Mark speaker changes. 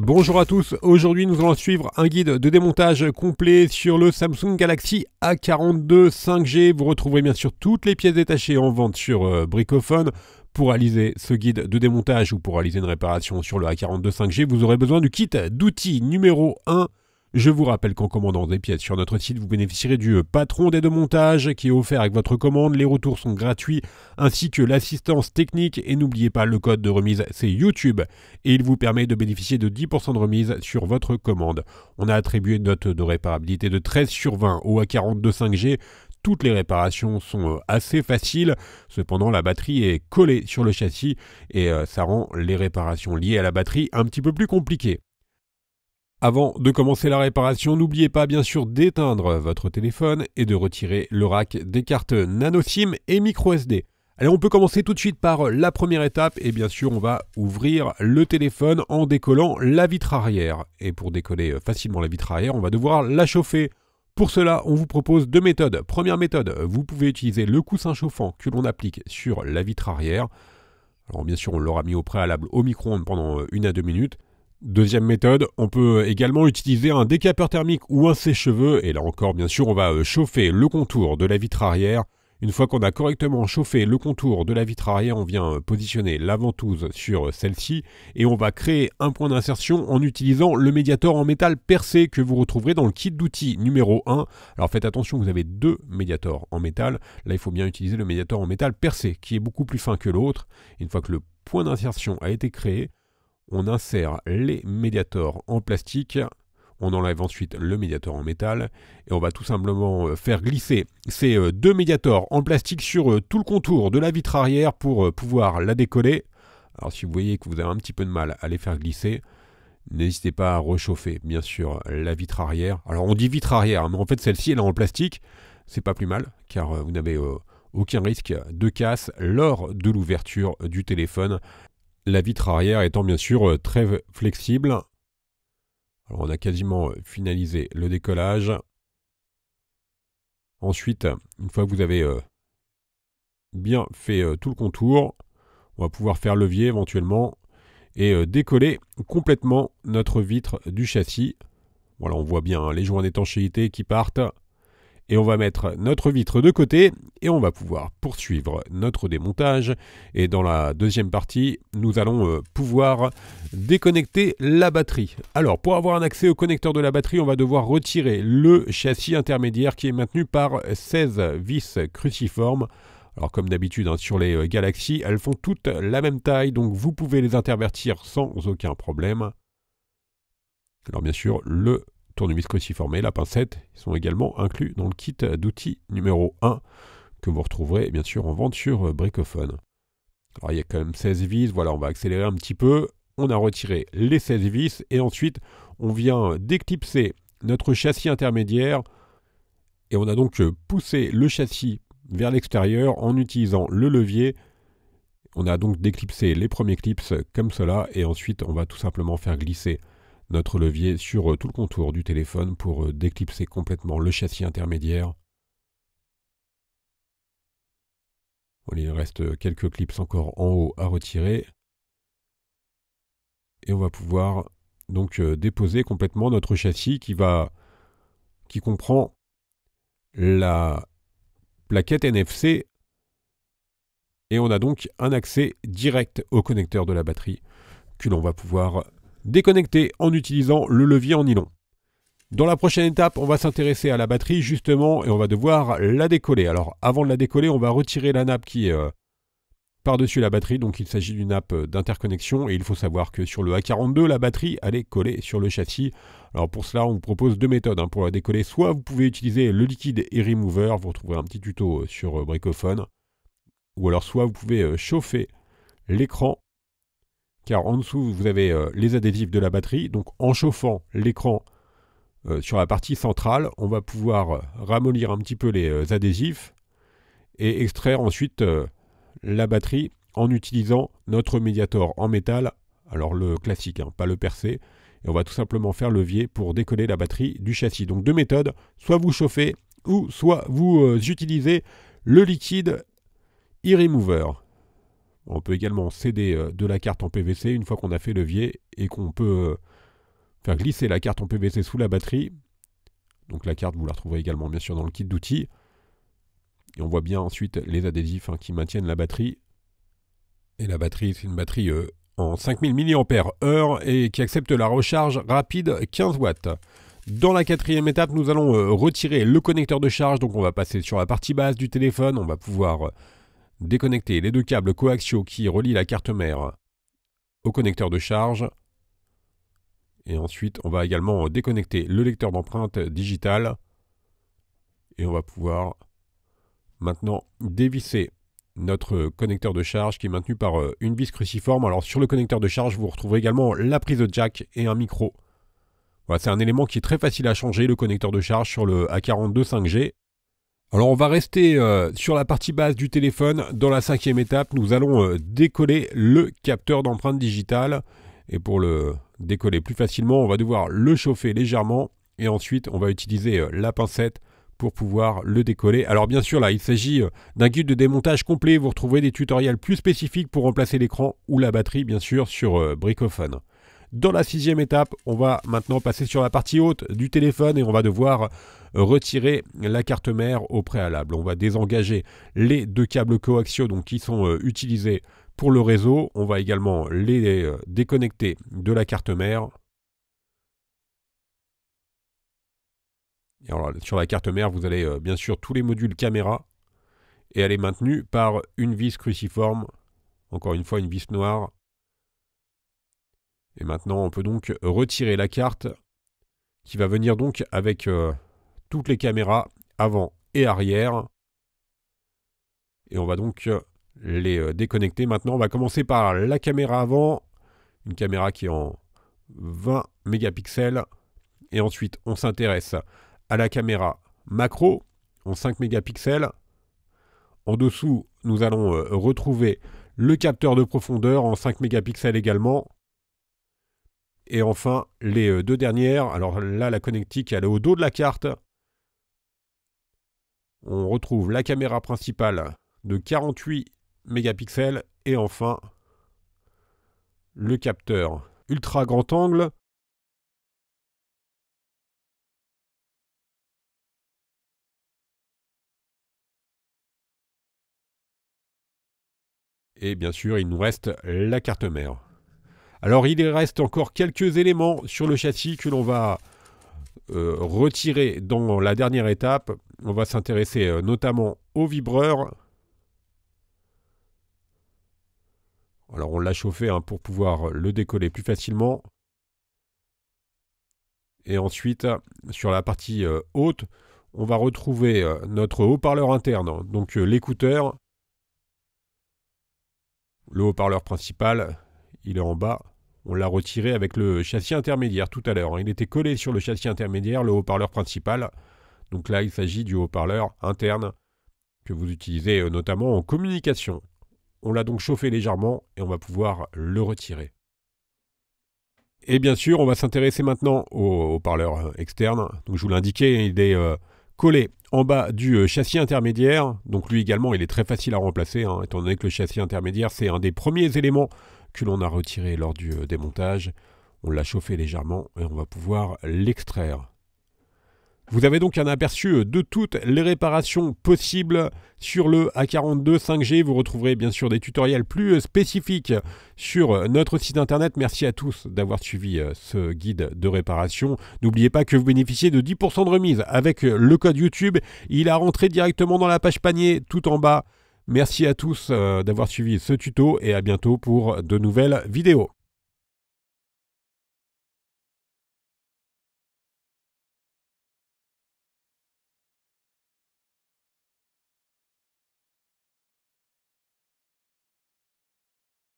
Speaker 1: Bonjour à tous, aujourd'hui nous allons suivre un guide de démontage complet sur le Samsung Galaxy A42 5G. Vous retrouverez bien sûr toutes les pièces détachées en vente sur Bricophone. Pour réaliser ce guide de démontage ou pour réaliser une réparation sur le A42 5G, vous aurez besoin du kit d'outils numéro 1. Je vous rappelle qu'en commandant des pièces sur notre site, vous bénéficierez du patron d'aide au montage qui est offert avec votre commande. Les retours sont gratuits ainsi que l'assistance technique. Et n'oubliez pas, le code de remise, c'est YouTube. Et il vous permet de bénéficier de 10% de remise sur votre commande. On a attribué une note de réparabilité de 13 sur 20 au A42 5G. Toutes les réparations sont assez faciles. Cependant, la batterie est collée sur le châssis et ça rend les réparations liées à la batterie un petit peu plus compliquées. Avant de commencer la réparation, n'oubliez pas bien sûr d'éteindre votre téléphone et de retirer le rack des cartes nano SIM et micro SD. Allez, on peut commencer tout de suite par la première étape et bien sûr on va ouvrir le téléphone en décollant la vitre arrière. Et pour décoller facilement la vitre arrière, on va devoir la chauffer. Pour cela, on vous propose deux méthodes. Première méthode, vous pouvez utiliser le coussin chauffant que l'on applique sur la vitre arrière. Alors bien sûr, on l'aura mis au préalable au micro-ondes pendant 1 à 2 minutes. Deuxième méthode, on peut également utiliser un décapeur thermique ou un sèche-cheveux. Et là encore, bien sûr, on va chauffer le contour de la vitre arrière. Une fois qu'on a correctement chauffé le contour de la vitre arrière, on vient positionner la ventouse sur celle-ci et on va créer un point d'insertion en utilisant le médiator en métal percé que vous retrouverez dans le kit d'outils numéro 1. Alors faites attention, vous avez deux médiators en métal. Là, il faut bien utiliser le médiator en métal percé qui est beaucoup plus fin que l'autre. Une fois que le point d'insertion a été créé, on insère les médiators en plastique, on enlève ensuite le médiator en métal et on va tout simplement faire glisser ces deux médiators en plastique sur tout le contour de la vitre arrière pour pouvoir la décoller. Alors si vous voyez que vous avez un petit peu de mal à les faire glisser, n'hésitez pas à réchauffer bien sûr la vitre arrière. Alors on dit vitre arrière, mais en fait celle-ci elle est en plastique, c'est pas plus mal car vous n'avez aucun risque de casse lors de l'ouverture du téléphone. La vitre arrière étant bien sûr très flexible. Alors on a quasiment finalisé le décollage. Ensuite, une fois que vous avez bien fait tout le contour, on va pouvoir faire levier éventuellement et décoller complètement notre vitre du châssis. Voilà, on voit bien les joints d'étanchéité qui partent. Et on va mettre notre vitre de côté et on va pouvoir poursuivre notre démontage. Et dans la deuxième partie, nous allons pouvoir déconnecter la batterie. Alors, pour avoir un accès au connecteur de la batterie, on va devoir retirer le châssis intermédiaire qui est maintenu par 16 vis cruciformes. Alors, comme d'habitude, sur les Galaxy, elles font toutes la même taille, donc vous pouvez les intervertir sans aucun problème. Alors, bien sûr, le tournevis cruciformé, la pincette, ils sont également inclus dans le kit d'outils numéro 1 que vous retrouverez bien sûr en vente sur Bricophone. Alors il y a quand même 16 vis, voilà, on va accélérer un petit peu. On a retiré les 16 vis et ensuite on vient déclipser notre châssis intermédiaire et on a donc poussé le châssis vers l'extérieur en utilisant le levier. On a donc déclipsé les premiers clips comme cela et ensuite on va tout simplement faire glisser notre levier sur tout le contour du téléphone pour déclipser complètement le châssis intermédiaire. Voilà, il reste quelques clips encore en haut à retirer. Et on va pouvoir donc déposer complètement notre châssis qui comprend la plaquette NFC. Et on a donc un accès direct au connecteur de la batterie que l'on va pouvoir déconnecter en utilisant le levier en nylon. Dans la prochaine étape, on va s'intéresser à la batterie justement et on va devoir la décoller. Alors avant de la décoller, on va retirer la nappe qui est par-dessus la batterie. Donc il s'agit d'une nappe d'interconnexion et il faut savoir que sur le A42, la batterie elle est collée sur le châssis. Alors pour cela, on vous propose deux méthodes pour la décoller. Soit vous pouvez utiliser le liquide e-remover, vous retrouverez un petit tuto sur Bricophone. Ou alors soit vous pouvez chauffer l'écran, car en dessous vous avez les adhésifs de la batterie. Donc en chauffant l'écran sur la partie centrale, on va pouvoir ramollir un petit peu les adhésifs et extraire ensuite la batterie en utilisant notre médiator en métal, alors le classique, pas le percé. Et on va tout simplement faire levier pour décoller la batterie du châssis. Donc deux méthodes, soit vous chauffez ou soit vous utilisez le liquide e-remover. On peut également céder de la carte en PVC une fois qu'on a fait levier et qu'on peut faire glisser la carte en PVC sous la batterie. Donc la carte, vous la retrouverez également bien sûr dans le kit d'outils. Et on voit bien ensuite les adhésifs qui maintiennent la batterie. Et la batterie, c'est une batterie en 5000 mAh et qui accepte la recharge rapide 15 watts. Dans la quatrième étape, nous allons retirer le connecteur de charge. Donc on va passer sur la partie basse du téléphone. On va pouvoir déconnecter les deux câbles coaxiaux qui relient la carte mère au connecteur de charge. Et ensuite, on va également déconnecter le lecteur d'empreintes digitales. Et on va pouvoir maintenant dévisser notre connecteur de charge qui est maintenu par une vis cruciforme. Alors sur le connecteur de charge, vous retrouverez également la prise de jack et un micro. Voilà, c'est un élément qui est très facile à changer, le connecteur de charge sur le A42 5G. Alors on va rester sur la partie basse du téléphone. Dans la cinquième étape, nous allons décoller le capteur d'empreinte digitale. Et pour le décoller plus facilement, on va devoir le chauffer légèrement. Et ensuite, on va utiliser la pincette pour pouvoir le décoller. Alors bien sûr, là, il s'agit d'un guide de démontage complet. Vous retrouverez des tutoriels plus spécifiques pour remplacer l'écran ou la batterie, bien sûr, sur Bricophone. Dans la sixième étape, on va maintenant passer sur la partie haute du téléphone et on va devoir retirer la carte mère au préalable. On va désengager les deux câbles coaxiaux donc, qui sont utilisés pour le réseau. On va également les déconnecter de la carte mère. Et alors, sur la carte mère, vous avez bien sûr tous les modules caméra et elle est maintenue par une vis cruciforme, encore une fois une vis noire. Et maintenant, on peut donc retirer la carte qui va venir donc avec toutes les caméras avant et arrière. Et on va donc les déconnecter. Maintenant, on va commencer par la caméra avant, une caméra qui est en 20 mégapixels. Et ensuite, on s'intéresse à la caméra macro en 5 mégapixels. En dessous, nous allons retrouver le capteur de profondeur en 5 mégapixels également. Et enfin, les deux dernières, alors là, la connectique, elle est au dos de la carte. On retrouve la caméra principale de 48 mégapixels et enfin, le capteur ultra grand angle. Et bien sûr, il nous reste la carte mère. Alors il reste encore quelques éléments sur le châssis que l'on va retirer dans la dernière étape. On va s'intéresser notamment au vibreur. Alors on l'a chauffé pour pouvoir le décoller plus facilement. Et ensuite, sur la partie haute, on va retrouver notre haut-parleur interne, donc l'écouteur. Le haut-parleur principal, il est en bas. On l'a retiré avec le châssis intermédiaire tout à l'heure. Il était collé sur le châssis intermédiaire, le haut-parleur principal. Donc là, il s'agit du haut-parleur interne que vous utilisez notamment en communication. On l'a donc chauffé légèrement et on va pouvoir le retirer. Et bien sûr, on va s'intéresser maintenant au haut-parleur externe. Donc je vous l'indiquais, il est collé en bas du châssis intermédiaire. Donc lui également, il est très facile à remplacer, étant donné que le châssis intermédiaire, c'est un des premiers éléments que l'on a retiré lors du démontage. On l'a chauffé légèrement et on va pouvoir l'extraire. Vous avez donc un aperçu de toutes les réparations possibles sur le A42 5G. Vous retrouverez bien sûr des tutoriels plus spécifiques sur notre site internet. Merci à tous d'avoir suivi ce guide de réparation. N'oubliez pas que vous bénéficiez de 10% de remise avec le code YouTube. Il a rentré directement dans la page panier tout en bas. Merci à tous d'avoir suivi ce tuto et à bientôt pour de nouvelles vidéos.